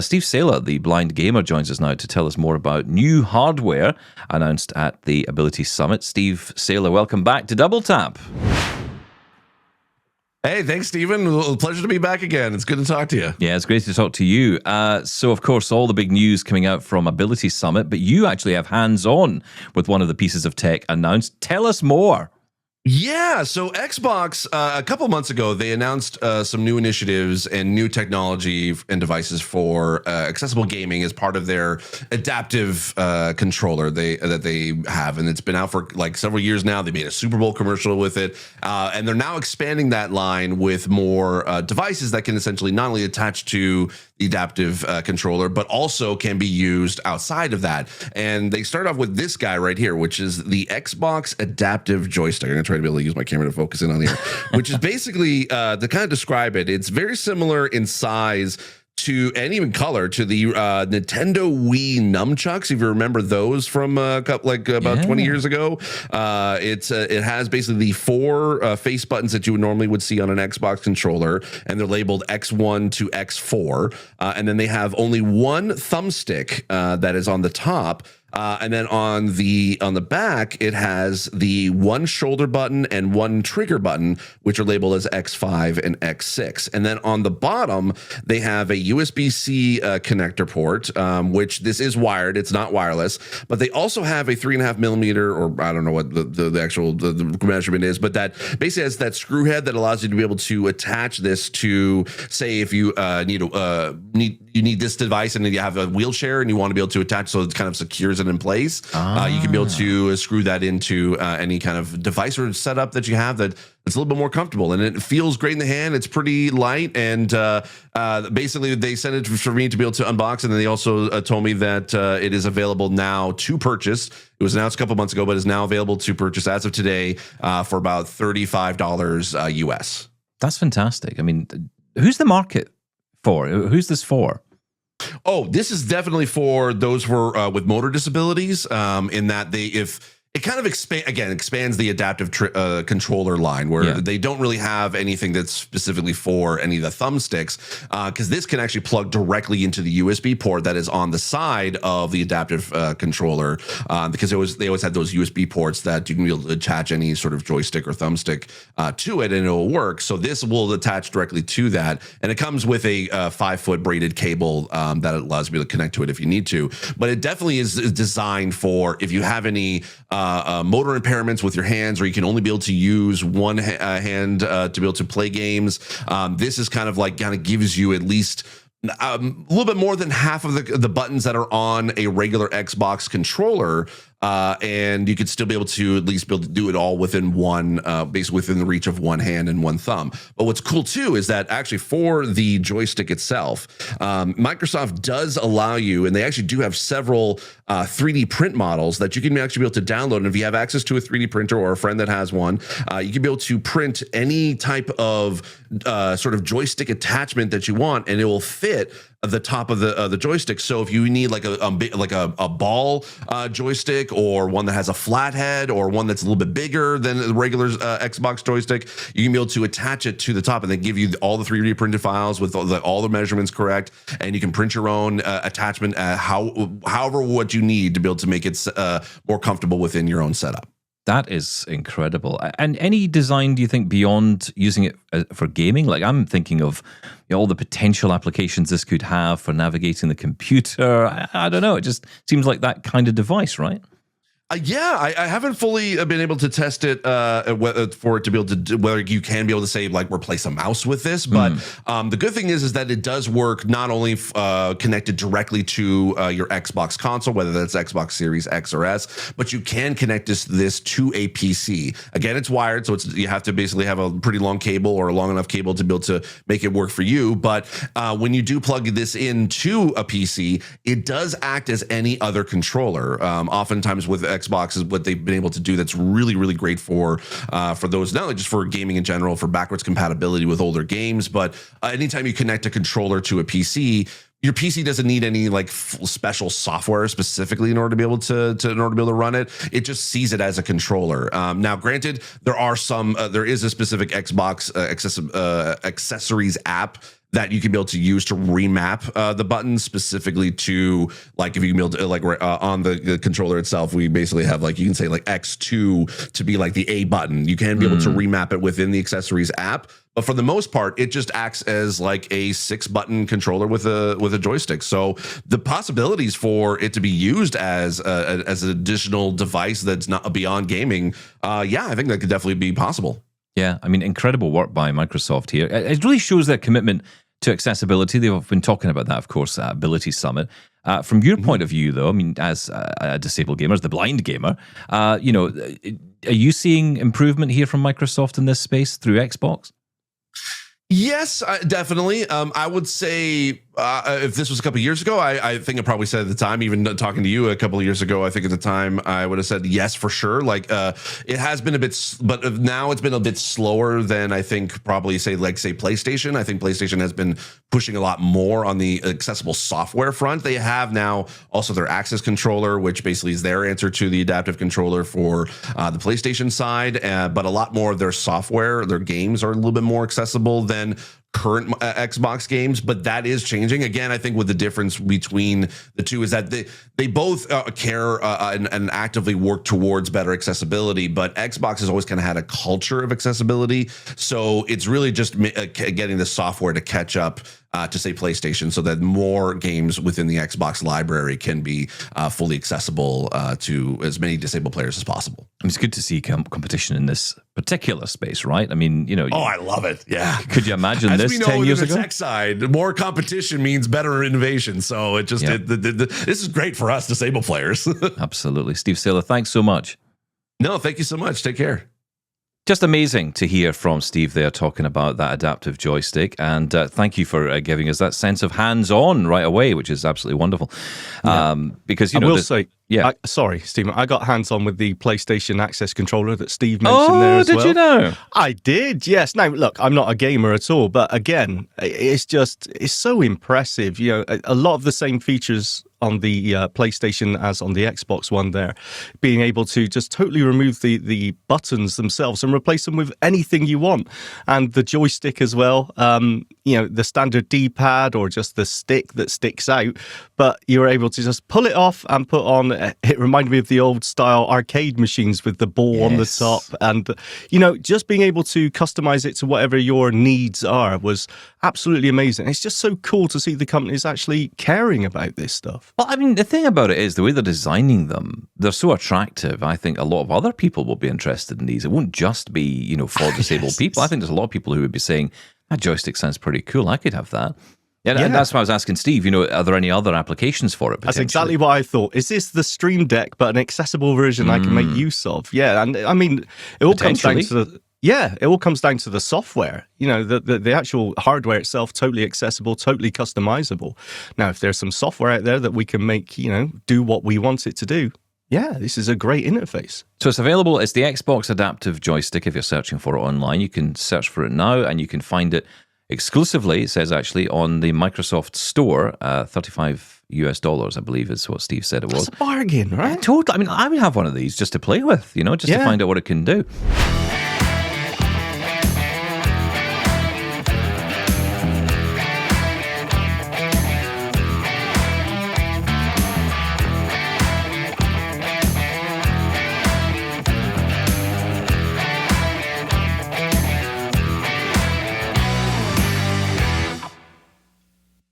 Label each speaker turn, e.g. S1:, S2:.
S1: Steve Saylor, the blind gamer, joins us now to tell us more about new hardware announced at the Ability Summit. Steve Saylor, welcome back to Double Tap.
S2: Hey, thanks, Stephen. Pleasure to be back again. It's good to talk to you.
S1: Yeah, it's great to talk to you. So, of course, all the big news coming out from Ability Summit, but you actually have hands-on with one of the pieces of tech announced. Tell us more.
S2: Yeah, so Xbox, a couple months ago, they announced some new initiatives and new technology and devices for accessible gaming as part of their adaptive controller that they have, and it's been out for like several years now. They made a Super Bowl commercial with it, and they're now expanding that line with more devices that can essentially not only attach to the adaptive controller, but also can be used outside of that. And they start off with this guy right here, which is the Xbox Adaptive Joystick. I'm gonna try to be able to use my camera to focus in on here, which is basically to kind of describe it. It's very similar in size to, and even color, to the Nintendo Wii nunchucks. If you remember those from about 20 years ago, it has basically the four face buttons that you normally would see on an Xbox controller, and they're labeled X1 to X4, and then they have only one thumbstick that is on the top. And then on the back, it has the one shoulder button and one trigger button, which are labeled as X5 and X6. And then on the bottom, they have a USB-C connector port, which this is wired. It's not wireless. But they also have a 3.5 millimeter, or I don't know what the actual the measurement is, but that basically has that screw head that allows you to be able to attach this to, say, if you need this device and you have a wheelchair and you want to be able to attach so it kind of secures it in place. You can be able to screw that into any kind of device or setup that you have that's a little bit more comfortable, and it feels great in the hand. It's pretty light, and basically they sent it for me to be able to unbox, and then they also told me that it is available now to purchase. It was announced a couple months ago, but is now available to purchase as of today for about $35 US. That's fantastic. I mean, who's the market for? Who's this for? Oh, this is definitely for those with motor disabilities, in that it kind of expands the adaptive controller line, where they don't really have anything that's specifically for any of the thumbsticks, because this can actually plug directly into the USB port that is on the side of the adaptive controller, because they always had those USB ports that you can be able to attach any sort of joystick or thumbstick to it, and it'll work. So this will attach directly to that, and it comes with a 5-foot braided cable that allows you to connect to it if you need to. But it definitely is designed for if you have any motor impairments with your hands, or you can only be able to use one hand to be able to play games. This is kind of gives you at least a little bit more than half of the buttons that are on a regular Xbox controller, and you could still be able to at least be able to do it all within one, basically within the reach of one hand and one thumb. But what's cool too is that actually for the joystick itself, Microsoft does allow you, and they actually do have several 3D print models that you can actually be able to download. And if you have access to a 3D printer or a friend that has one, you can be able to print any type of sort of joystick attachment that you want, and it will fit the top of the joystick. So if you need like a ball joystick, or one that has a flat head, or one that's a little bit bigger than the regular Xbox joystick, you can be able to attach it to the top, and they give you all the 3D printed files with all the measurements correct, and you can print your own attachment however what you need to be able to make it more comfortable within your own setup. That is incredible. And any design, do you think, beyond using it for gaming? Like, I'm thinking of all the potential applications this could have for navigating the computer. I don't know. It just seems like that kind of device, right? I haven't fully been able to test it for it to be able to do, whether you can be able to say like replace a mouse with this. But the good thing is that it does work not only connected directly to your Xbox console, whether that's Xbox Series X or S, but you can connect this to a PC. Again, it's wired, so you have to basically have a pretty long cable or a long enough cable to be able to make it work for you. But when you do plug this into a PC, it does act as any other controller. Oftentimes with Xbox is what they've been able to do that's really, really great for those, not only just for gaming in general, for backwards compatibility with older games, but anytime you connect a controller to a PC, your PC doesn't need any like special software specifically in order to be able to run it. It just sees it as a controller. Now, granted, there is a specific Xbox accessories app that you can be able to use to remap the buttons specifically to, like, if you can be able to, like, on the controller itself, we basically have, like, you can say like X2 to be like the A button. You can be able to remap it within the accessories app. But for the most part, it just acts as like a 6-button controller with a joystick. So the possibilities for it to be used as an additional device that's not beyond gaming, yeah, I think that could definitely be possible.
S1: Yeah, I mean, incredible work by Microsoft here. It really shows their commitment to accessibility. They've been talking about that, of course, at Ability Summit. From your point of view, though, I mean, as a disabled gamer, as the blind gamer, are you seeing improvement here from Microsoft in this space through Xbox?
S2: Yes, definitely. I would say if this was a couple of years ago, I think I probably said at the time, even talking to you a couple of years ago, I think at the time I would have said yes for sure. Like it has been a bit, but now it's been a bit slower than I think probably say PlayStation. I think PlayStation has been pushing a lot more on the accessible software front. They have now also their Access controller, which basically is their answer to the adaptive controller for the PlayStation side. But a lot more of their software, their games are a little bit more accessible than current Xbox games, but that is changing. Again, I think with the difference between the two is that they both care and actively work towards better accessibility, but Xbox has always kind of had a culture of accessibility. So it's really just getting the software to catch up to say PlayStation, so that more games within the Xbox library can be fully accessible to as many disabled players as possible.
S1: It's good to see competition in this particular space, right? I mean,
S2: Oh, I love it. Yeah.
S1: Could you imagine this 10 years ago?
S2: The tech side, more competition means better innovation. So it just this is great for us disabled players.
S1: Absolutely. Steve Saylor, thanks so much.
S2: No, thank you so much. Take care.
S1: Just amazing to hear from Steve there talking about that adaptive joystick, and thank you for giving us that sense of hands-on right away, which is absolutely wonderful. Because
S3: I will say, sorry, Stephen, I got hands-on with the PlayStation Access controller that Steve mentioned there as well.
S1: Oh, did you know?
S3: I did, yes. Now, look, I'm not a gamer at all, but again, it's so impressive. A lot of the same features on the PlayStation as on the Xbox One there, being able to just totally remove the buttons themselves and replace them with anything you want. And the joystick as well, the standard D-pad or just the stick that sticks out, but you're able to just pull it off and put on, it reminded me of the old style arcade machines with the ball on the top. And, just being able to customize it to whatever your needs are was absolutely amazing. It's just so cool to see the companies actually caring about this stuff.
S1: Well, I mean, the thing about it is the way they're designing them, they're so attractive. I think a lot of other people will be interested in these. It won't just be, for disabled people. I think there's a lot of people who would be saying, that joystick sounds pretty cool. I could have that. And that's why I was asking Steve, are there any other applications for it?
S3: That's exactly what I thought. Is this the Stream Deck, but an accessible version I can make use of? Yeah, and I mean, it all comes down to the software. The actual hardware itself, totally accessible, totally customizable. Now, if there's some software out there that we can make, do what we want it to do, yeah, this is a great interface.
S1: So it's available. It's the Xbox Adaptive Joystick. If you're searching for it online, you can search for it now, and you can find it exclusively, it says actually, on the Microsoft Store, $35, I believe is what Steve said it was.
S3: That's a bargain, right?
S1: Totally. I mean, I would have one of these just to play with, just to find out what it can do.